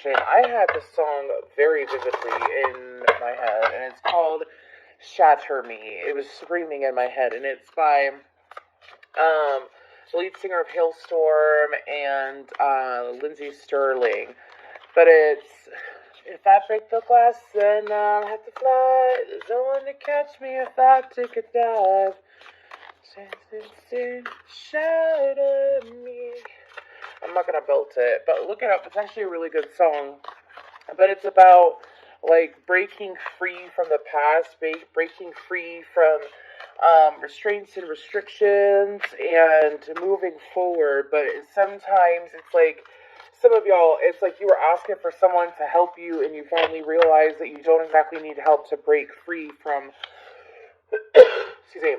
I had this song very vividly in my head, and it's called Shatter Me. It was screaming in my head, and it's by the lead singer of Hailstorm and Lindsey Sterling. But it's, if I break the glass, then I'll have to fly. There's no one to catch me if I take a dive. Shatter me. I'm not gonna belt it, but look it up. It's actually a really good song. But it's about like breaking free from the past, breaking free from restraints and restrictions, and moving forward. But sometimes it's like some of y'all, it's like you were asking for someone to help you, and you finally realize that you don't exactly need help to break free from. Excuse me.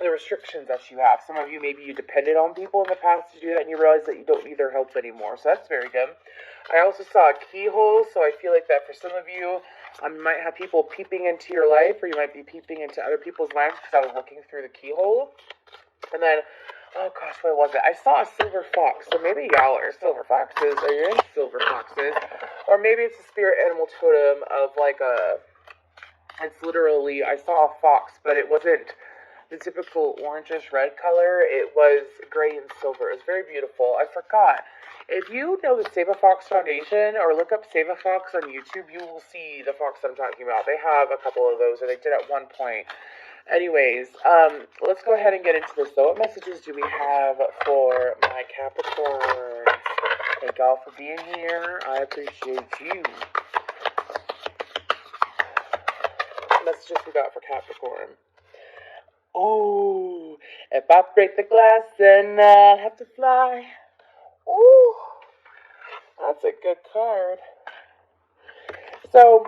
The restrictions that you have. Some of you, maybe you depended on people in the past to do that, and you realize that you don't need their help anymore. So that's very good. I also saw a keyhole, so I feel like that for some of you, you might have people peeping into your life, or you might be peeping into other people's lives, because I was looking through the keyhole. And then, oh gosh, what was it? I saw a silver fox, so maybe y'all are silver foxes, or you're in silver foxes, or maybe it's a spirit animal totem of like it's literally, I saw a fox, but it wasn't the typical orangish red color. It was gray and silver. It was very beautiful. I forgot. If you know the Save a Fox Foundation, or look up Save a Fox on YouTube, you will see the fox I'm talking about. They have a couple of those, or they did at one point. Anyways, let's go ahead and get into this. So what messages do we have for my Capricorns? Thank y'all for being here. I appreciate you. What messages we got for Capricorn? Oh, if I break the glass, then I'll have to fly. Ooh, that's a good card. So,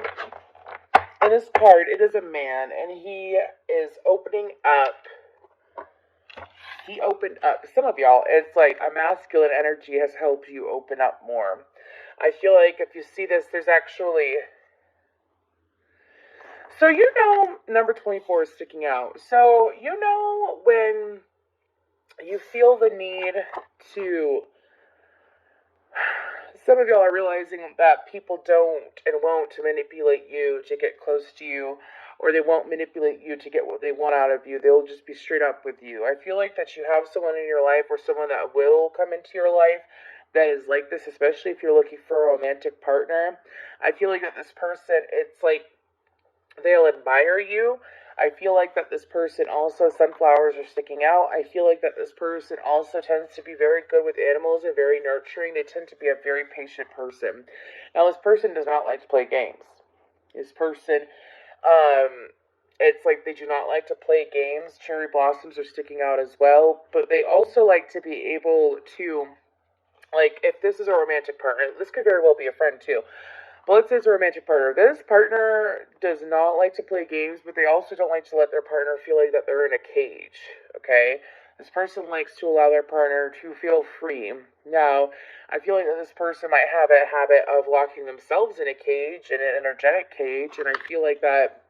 in this card, it is a man, and he is opening up. He opened up. Some of y'all, it's like a masculine energy has helped you open up more. I feel like if you see this, there's actually... So you know number 24 is sticking out. So you know when you feel the need to... Some of y'all are realizing that people don't and won't manipulate you to get close to you, or they won't manipulate you to get what they want out of you. They'll just be straight up with you. I feel like that you have someone in your life, or someone that will come into your life, that is like this, especially if you're looking for a romantic partner. I feel like that this person, it's like they'll admire you. I feel like that this person also, sunflowers are sticking out. I feel like that this person also tends to be very good with animals and very nurturing. They tend to be a very patient person. Now, this person does not like to play games. This person, it's like they do not like to play games. Cherry blossoms are sticking out as well. But they also like to be able to, like, if this is a romantic partner, this could very well be a friend too. But let's say it's a romantic partner. This partner does not like to play games, but they also don't like to let their partner feel like that they're in a cage, okay? This person likes to allow their partner to feel free. Now, I feel like that this person might have a habit of locking themselves in a cage, in an energetic cage, and I feel like that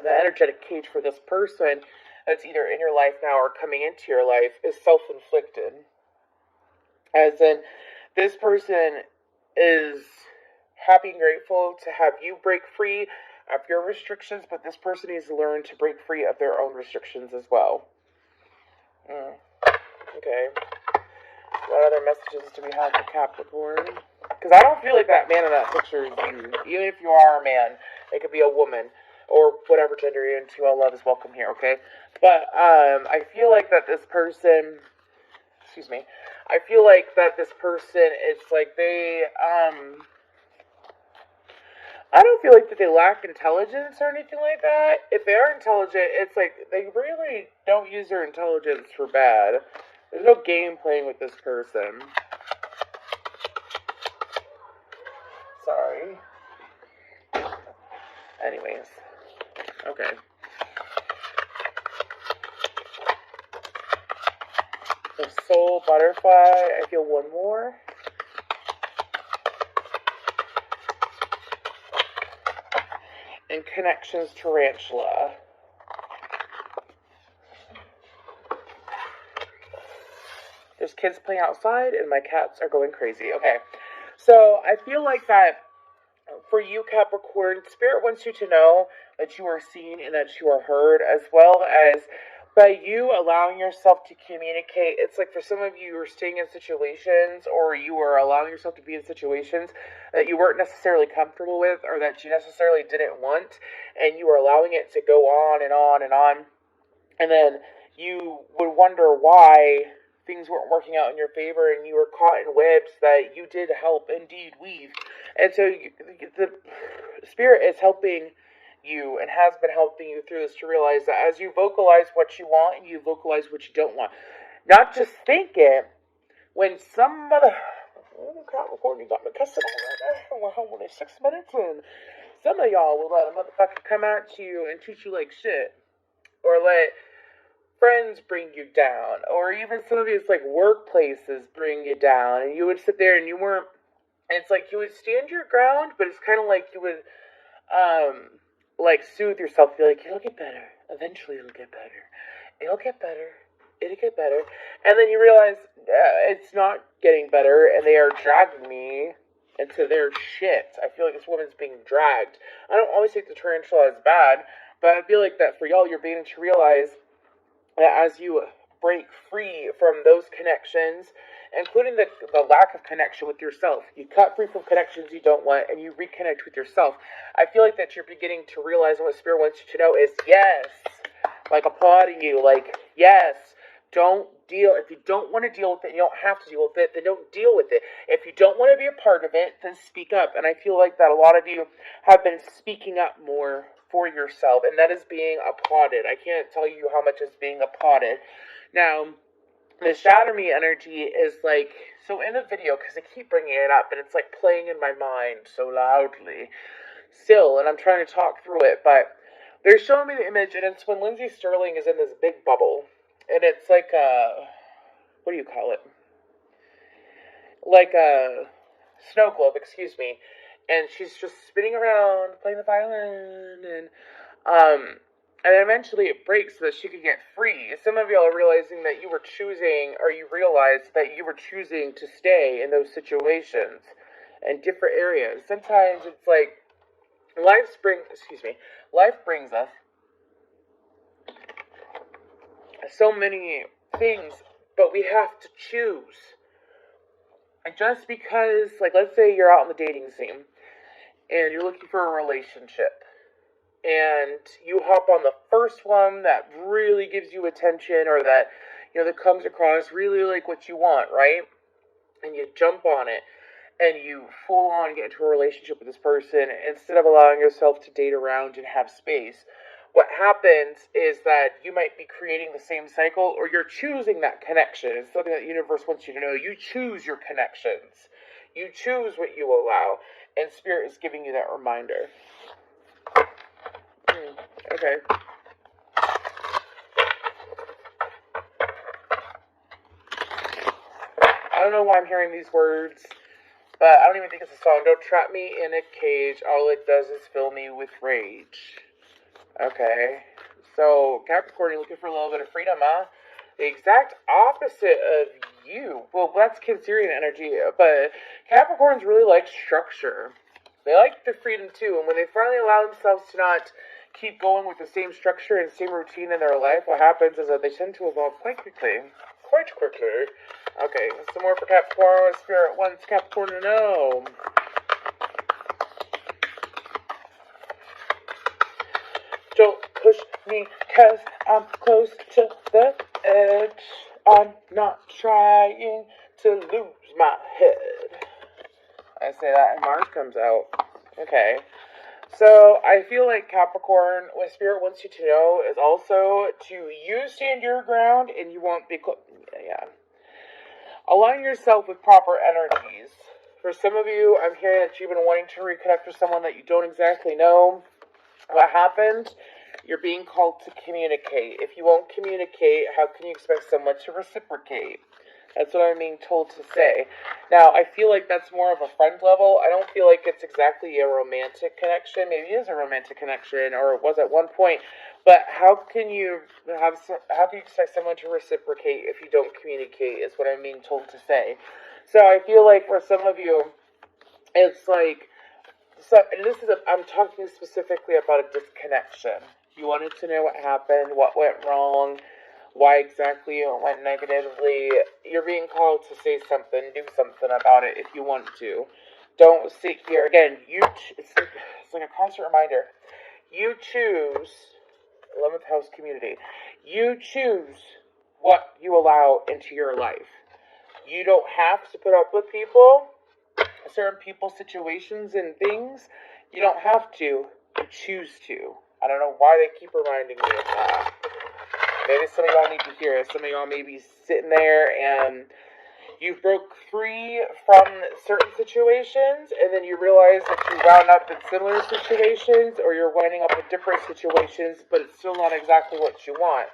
the energetic cage for this person that's either in your life now or coming into your life is self-inflicted. As in, this person is happy and grateful to have you break free of your restrictions, but this person needs to learn to break free of their own restrictions as well. Okay. What other messages do we have for Capricorn? Because I don't feel like that man in that picture is you. Even if you are a man, it could be a woman, or whatever gender you're into. All love is welcome here, okay? But I feel like that this person... Excuse me. I feel like that this person, it's like they... I don't feel like that they lack intelligence or anything like that. If they are intelligent, it's like they really don't use their intelligence for bad. There's no game playing with this person. Sorry. Anyways. Okay. The soul butterfly. I feel one more. And connections tarantula. There's kids playing outside, and my cats are going crazy. Okay, So I feel like that for you, Capricorn, Spirit wants you to know that you are seen and that you are heard, as well as by you allowing yourself to communicate. It's like for some of you, you're staying in situations or you are allowing yourself to be in situations that you weren't necessarily comfortable with or that you necessarily didn't want, and you are allowing it to go on and on and on. And then you would wonder why things weren't working out in your favor and you were caught in webs that you did help indeed weave. And so the Spirit is helping you and has been helping you through this to realize that as you vocalize what you want and you vocalize what you don't want, not just think it, when some mother... Oh, Capricorn, you got me cussing all right now. We're only 6 minutes in. Some of y'all will let a motherfucker come at you and treat you like shit. Or let friends bring you down, or even some of these like workplaces bring you down, and you would sit there and you weren't. And it's like you would stand your ground, but it's kind of like you would, like soothe yourself. Be like, it'll get better. Eventually, it'll get better. It'll get better. It'll get better. And then you realize it's not getting better, and they are dragging me into their shit. I feel like this woman's being dragged. I don't always think the tarantula is bad, but I feel like that for y'all, you're beginning to realize that as you break free from those connections, including the lack of connection with yourself, you cut free from connections you don't want, and you reconnect with yourself. I feel like that you're beginning to realize, and what Spirit wants you to know is, yes, like applauding you, like, yes, don't deal. If you don't want to deal with it, you don't have to deal with it, then don't deal with it. If you don't want to be a part of it, then speak up. And I feel like that a lot of you have been speaking up more for yourself, and that is being applauded. I can't tell you how much is being applauded. Now, the shatter me energy is like, so in the video, because I keep bringing it up, and it's like playing in my mind so loudly still, and I'm trying to talk through it, but they're showing me the image, and it's when Lindsay Sterling is in this big bubble, and it's like a, what do you call it? Like a snow globe, excuse me. And she's just spinning around, playing the violin, and eventually it breaks so that she could get free. Some of y'all are realizing that you were choosing, or you realized that you were choosing to stay in those situations in different areas. Sometimes it's like, life brings us so many things, but we have to choose. And just because, like, let's say you're out on the dating scene, and you're looking for a relationship, and you hop on the first one that really gives you attention, or that, that comes across really like what you want, right? And you jump on it, and you full on get into a relationship with this person, instead of allowing yourself to date around and have space. What happens is that you might be creating the same cycle, or you're choosing that connection. It's something that the universe wants you to know. You choose your connections. You choose what you allow. And Spirit is giving you that reminder. Okay. I don't know why I'm hearing these words, but I don't even think it's a song. Don't trap me in a cage. All it does is fill me with rage. Okay. So, Capricorn, you're looking for a little bit of freedom, huh? The exact opposite of you. Well, that's Cancerian energy, but Capricorns really like structure. They like the freedom too, and when they finally allow themselves to not keep going with the same structure and same routine in their life, what happens is that they tend to evolve quite quickly. Quite quickly. Okay, some more for Capricorn. What Spirit wants Capricorn to know. Don't push me, 'cause I'm close to the edge. I'm not trying to lose my head. I say that and Mars comes out. Okay. So, I feel like Capricorn, what Spirit wants you to know is also to you stand your ground and you won't be... Align yourself with proper energies. For some of you, I'm hearing that you've been wanting to reconnect with someone that you don't exactly know. What happened? You're being called to communicate. If you won't communicate, how can you expect someone to reciprocate? That's what I'm being told to say. Now, I feel like that's more of a friend level. I don't feel like it's exactly a romantic connection. Maybe it is a romantic connection, or it was at one point. But how can you expect someone to reciprocate if you don't communicate, is what I'm being told to say. So I feel like for some of you, It's like, so, and this is, I'm talking specifically about a disconnection. You wanted to know what happened, what went wrong, why exactly it went negatively. You're being called to say something, do something about it if you want to. Don't sit here. Again, it's like a constant reminder. You choose, 11th house community, you choose what you allow into your life. You don't have to put up with people, certain people, situations, and things. You don't have to. You choose to. I don't know why they keep reminding me of that. Maybe some of y'all need to hear it. Some of y'all may be sitting there and you broke free from certain situations, and then you realize that you wound up in similar situations, or you're winding up in different situations, but it's still not exactly what you want.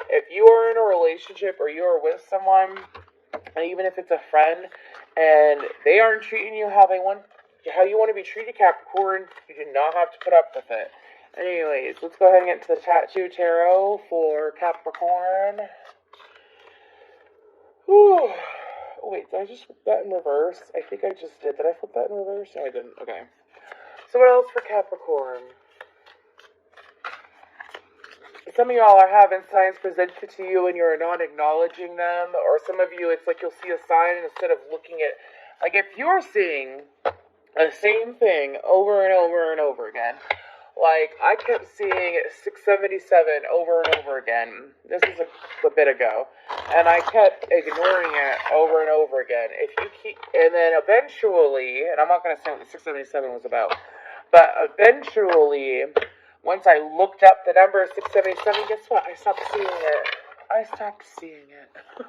If you are in a relationship or you are with someone, and even if it's a friend, and they aren't treating you how you want to be treated, Capricorn, you do not have to put up with it. Anyways, let's go ahead and get into the Tattoo Tarot for Capricorn. Whew. Oh, wait, did I just flip that in reverse? I think I just did. Did I flip that in reverse? No, I didn't. Okay. So what else for Capricorn? Some of y'all are having signs presented to you and you're not acknowledging them. Or some of you, it's like you'll see a sign and instead of looking at... Like, if you're seeing the same thing over and over and over again... Like, I kept seeing 677 over and over again. This was a bit ago. And I kept ignoring it over and over again. And then eventually, and I'm not going to say what the 677 was about, but eventually, once I looked up the number 677, guess what? I stopped seeing it.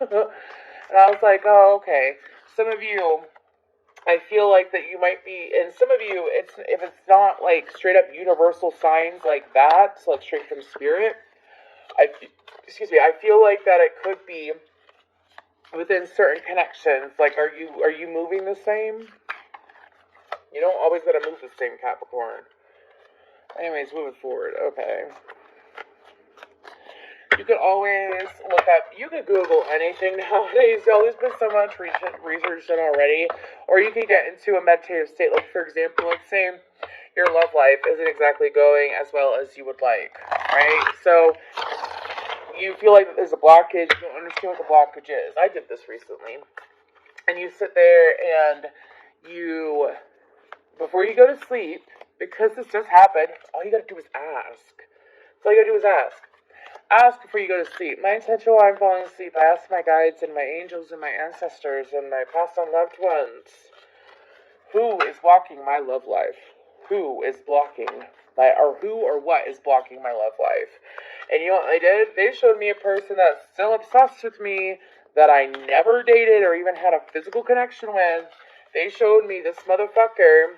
And I was like, oh, okay. Some of you... I feel like that you might be, and some of you, if it's not like straight up universal signs like that, like straight from spirit, I feel like that it could be within certain connections. Like, are you moving the same? You don't always gotta move the same, Capricorn. Anyways, moving forward. Okay. You could always look up, you could Google anything nowadays. There's been so much research done already. Or you could get into a meditative state. Like, for example, let's say your love life isn't exactly going as well as you would like, right? So, you feel like there's a blockage, you don't understand what the blockage is. I did this recently. And you sit there and you, before you go to sleep, because this does happen, all you gotta do is ask. Ask before you go to sleep. My intention while I'm falling asleep, I ask my guides and my angels and my ancestors and my past on loved ones, who is blocking my love life? Who is blocking who or what is blocking my love life? And you know what they did? They showed me a person that's still obsessed with me, that I never dated or even had a physical connection with. They showed me this motherfucker,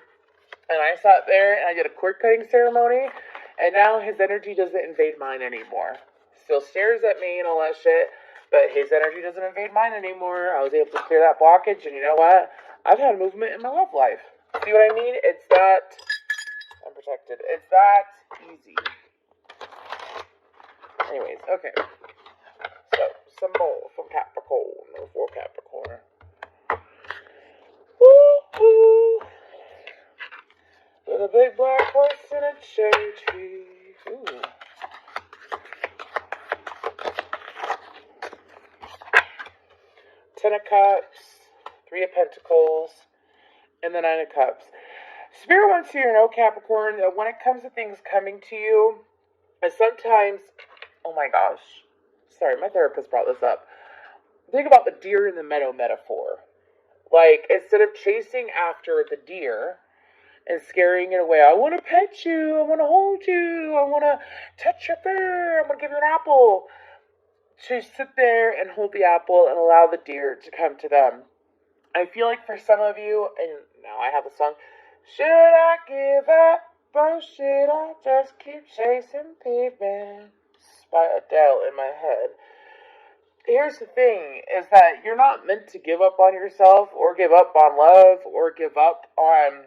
and I sat there and I did a cord cutting ceremony, and now his energy doesn't invade mine anymore. Still stares at me and all that shit, but his energy doesn't invade mine anymore. I was able to clear that blockage, and you know what? I've had movement in my love life. See what I mean? It's that... I'm protected. It's that easy. Anyways, okay. So, some more from Capricorn, or for Capricorn. Woo-hoo! With a big black horse and a cherry tree. Ooh. Ten of Cups, Three of Pentacles, and the Nine of Cups. Spirit wants you to know, Capricorn, that when it comes to things coming to you, and sometimes, oh my gosh, sorry, my therapist brought this up. Think about the deer in the meadow metaphor. Like, instead of chasing after the deer and scaring it away, I want to pet you, I want to hold you, I want to touch your fur, I'm going to give you an apple. To sit there and hold the apple and allow the deer to come to them. I feel like for some of you, and now I have a song, should I give up or should I just keep chasing pavements? By Adele in my head. Here's the thing, is that you're not meant to give up on yourself or give up on love or give up on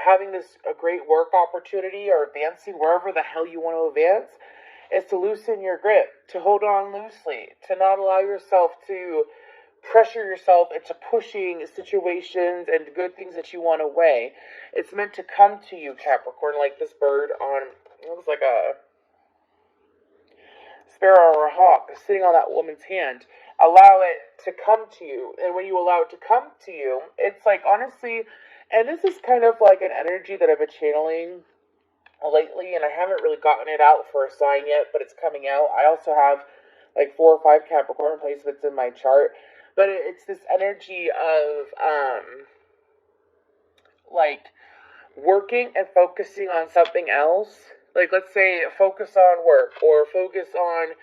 having a great work opportunity or advancing wherever the hell you want to advance. Is to loosen your grip, to hold on loosely, to not allow yourself to pressure yourself into pushing situations and good things that you want away. It's meant to come to you, Capricorn, like this bird on, it was like a sparrow or a hawk sitting on that woman's hand. Allow it to come to you. And when you allow it to come to you, it's like, honestly, and this is kind of like an energy that I've been channeling lately, and I haven't really gotten it out for a sign yet, but it's coming out. I also have like 4 or 5 Capricorn placements in my chart, but it's this energy of like working and focusing on something else. Like, let's say focus on work or focus on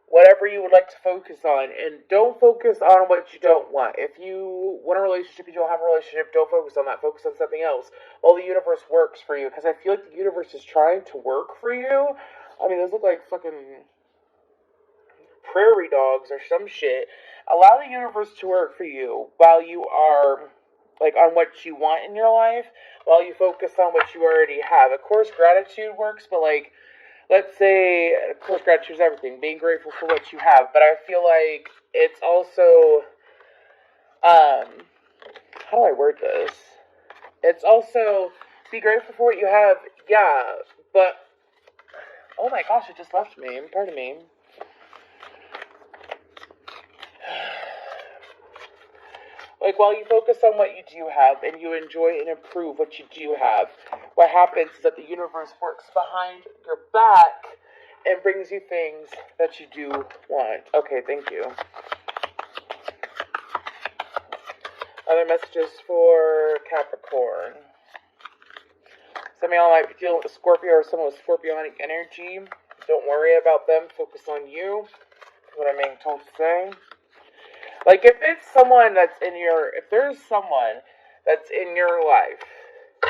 whatever you would like to focus on, and don't focus on what you don't want. If you want a relationship, you don't have a relationship, don't focus on that. Focus on something else. Well, the universe works for you, because I feel like the universe is trying to work for you. I mean, those look like fucking prairie dogs or some shit. Allow the universe to work for you while you are, like, on what you want in your life, while you focus on what you already have. Of course, gratitude works, but, like, let's say, of course, gratitude is everything, being grateful for what you have, but I feel like it's also, how do I word this? It's also, be grateful for what you have, yeah, but, oh my gosh, it just left me, pardon me. Like, while you focus on what you do have and you enjoy and improve what you do have, what happens is that the universe works behind your back and brings you things that you do want. Okay, thank you. Other messages for Capricorn. Some of y'all might be dealing with a Scorpio or someone with Scorpionic energy. Don't worry about them. Focus on you. Is what I'm being told to say. Like, if it's someone that's in your, if there's someone that's in your life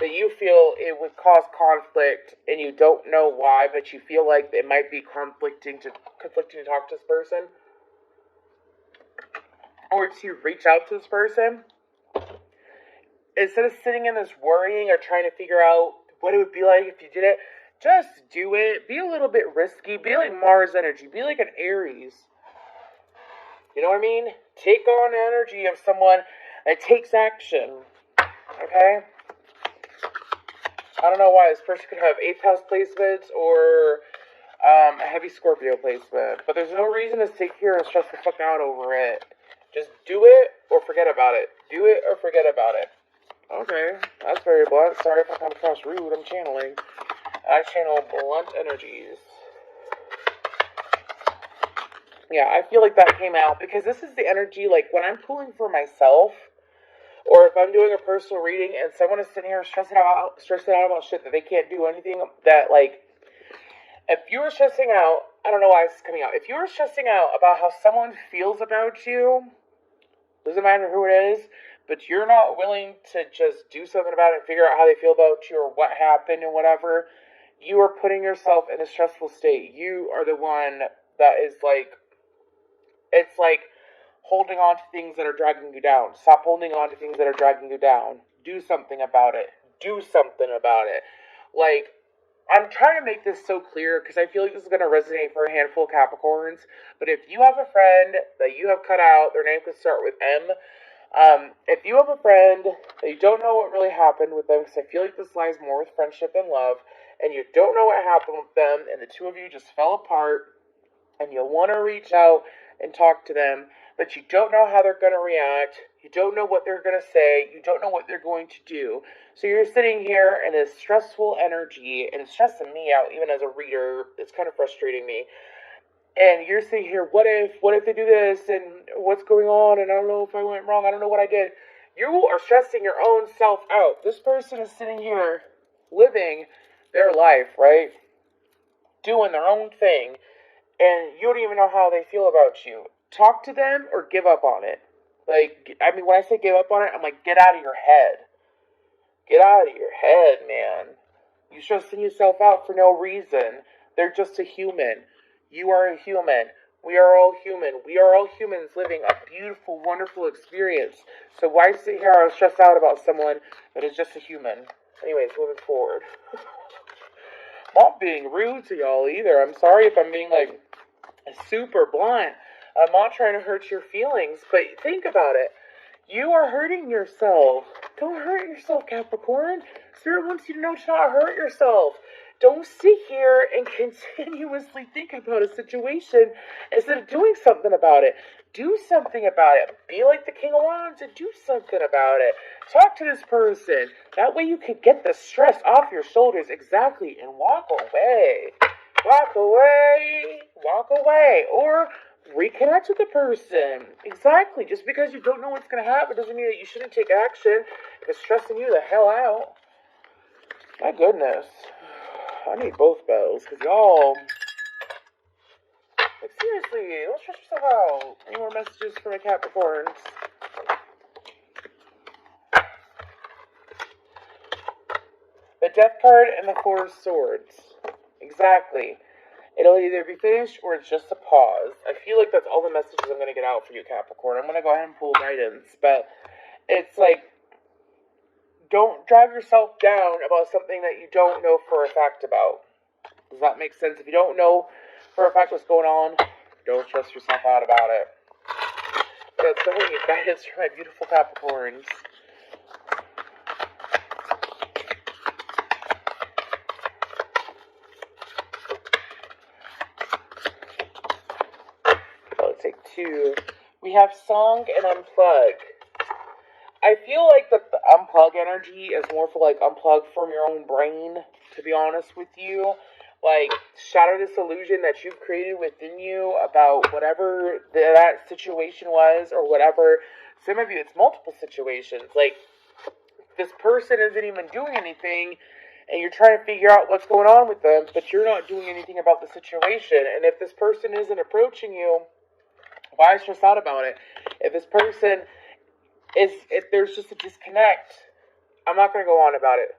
that you feel it would cause conflict and you don't know why, but you feel like it might be conflicting to talk to this person, or to reach out to this person, instead of sitting in this worrying or trying to figure out what it would be like if you did it, just do it. Be a little bit risky. Be like Mars energy. Be like an Aries. You know what I mean? Take on the energy of someone that takes action. Okay? I don't know why this person could have 8th house placements or a heavy Scorpio placement. But there's no reason to sit here and stress the fuck out over it. Just do it or forget about it. Do it or forget about it. Okay. That's very blunt. Sorry if I come across rude. I'm channeling. I channel blunt energies. Yeah, I feel like that came out because this is the energy, like, when I'm pulling for myself, or if I'm doing a personal reading and someone is sitting here stressing out about shit that they can't do anything, that, like, if you were stressing out, I don't know why this is coming out, if you were stressing out about how someone feels about you, doesn't matter who it is, but you're not willing to just do something about it and figure out how they feel about you or what happened and whatever, you are putting yourself in a stressful state. You are the one that is, like, it's like holding on to things that are dragging you down. Stop holding on to things that are dragging you down. Do something about it. Do something about it. Like, I'm trying to make this so clear because I feel like this is going to resonate for a handful of Capricorns. But if you have a friend that you have cut out, their name could start with M. If you have a friend that you don't know what really happened with them, because I feel like this lies more with friendship and love, and you don't know what happened with them, and the two of you just fell apart, and you want to reach out and talk to them, but you don't know how they're going to react, you don't know what they're going to say, you don't know what they're going to do, so you're sitting here in this stressful energy, and it's stressing me out, even as a reader, it's kind of frustrating me, and you're sitting here, what if they do this, and what's going on, and I don't know if I went wrong, I don't know what I did. You are stressing your own self out. This person is sitting here, living their life, right, doing their own thing, and you don't even know how they feel about you. Talk to them or give up on it. Like, I mean, when I say give up on it, I'm like, get out of your head. Get out of your head, man. You're stressing yourself out for no reason. They're just a human. You are a human. We are all human. We are all humans living a beautiful, wonderful experience. So why sit here and stress out about someone that is just a human? Anyways, moving forward. I'm not being rude to y'all either. I'm sorry if I'm being, like, super blunt, I'm not trying to hurt your feelings, but think about it. You are hurting yourself. Don't hurt yourself, Capricorn. Spirit wants you to know to not hurt yourself. Don't sit here and continuously think about a situation instead of doing something about it. Do something about it. Be like the King of Wands and do something about it. Talk to this person. That way you can get the stress off your shoulders exactly and walk away. Walk away. Walk away. Or reconnect with the person. Exactly. Just because you don't know what's going to happen doesn't mean that you shouldn't take action if it's stressing you the hell out. My goodness. I need both bells, because y'all... Like, seriously, don't stress yourself out. Any more messages for my Capricorns? The Death card and the Four of Swords. Exactly. It'll either be finished or it's just a pause. I feel like that's all the messages I'm going to get out for you, Capricorn. I'm going to go ahead and pull guidance, but it's like, don't drive yourself down about something that you don't know for a fact about. Does that make sense? If you don't know for a fact what's going on, don't stress yourself out about it. Let's go ahead and get guidance for my beautiful Capricorns. Let's take two. We have Song and Unplug. I feel like the unplug energy is more for like unplug from your own brain, to be honest with you. Like, shatter this illusion that you've created within you about whatever that situation was or whatever. Some of you, it's multiple situations. Like, this person isn't even doing anything and you're trying to figure out what's going on with them, but you're not doing anything about the situation. And if this person isn't approaching you, why stress out about it? If this person... if there's just a disconnect, I'm not going to go on about it.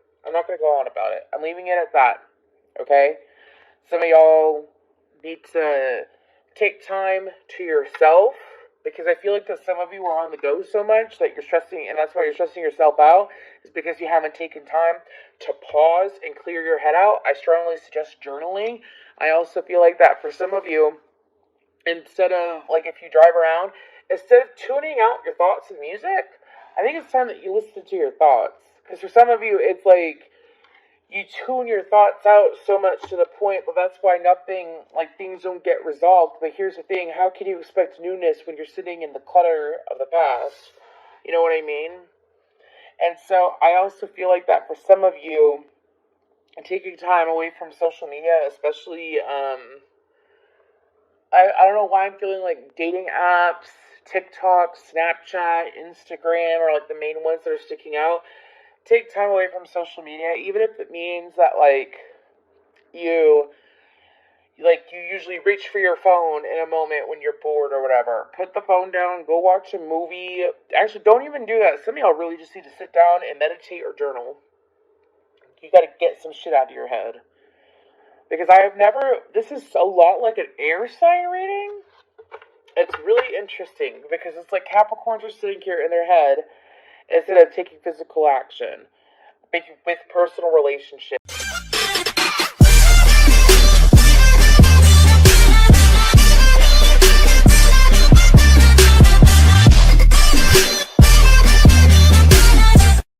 I'm leaving it at that. Okay? Some of y'all need to take time to yourself, because I feel like that some of you are on the go so much that you're stressing, and that's why you're stressing yourself out, is because you haven't taken time to pause and clear your head out. I strongly suggest journaling. I also feel like that for some of you, instead of, like, if you drive around, instead of tuning out your thoughts and music, I think it's time that you listen to your thoughts. Because for some of you, it's like you tune your thoughts out so much to the point, but that's why things don't get resolved. But here's the thing, how can you expect newness when you're sitting in the clutter of the past? You know what I mean? And so I also feel like that for some of you, taking time away from social media, especially, I don't know why I'm feeling like dating apps, TikTok, Snapchat, Instagram are like the main ones that are sticking out. Take time away from social media, even if it means that you usually reach for your phone in a moment when you're bored or whatever. Put the phone down, go watch a movie. Actually, don't even do that. Some of y'all really just need to sit down and meditate or journal. You gotta get some shit out of your head. Because this is a lot like an air sign reading. It's really interesting because it's like Capricorns are sitting here in their head instead of taking physical action with personal relationships.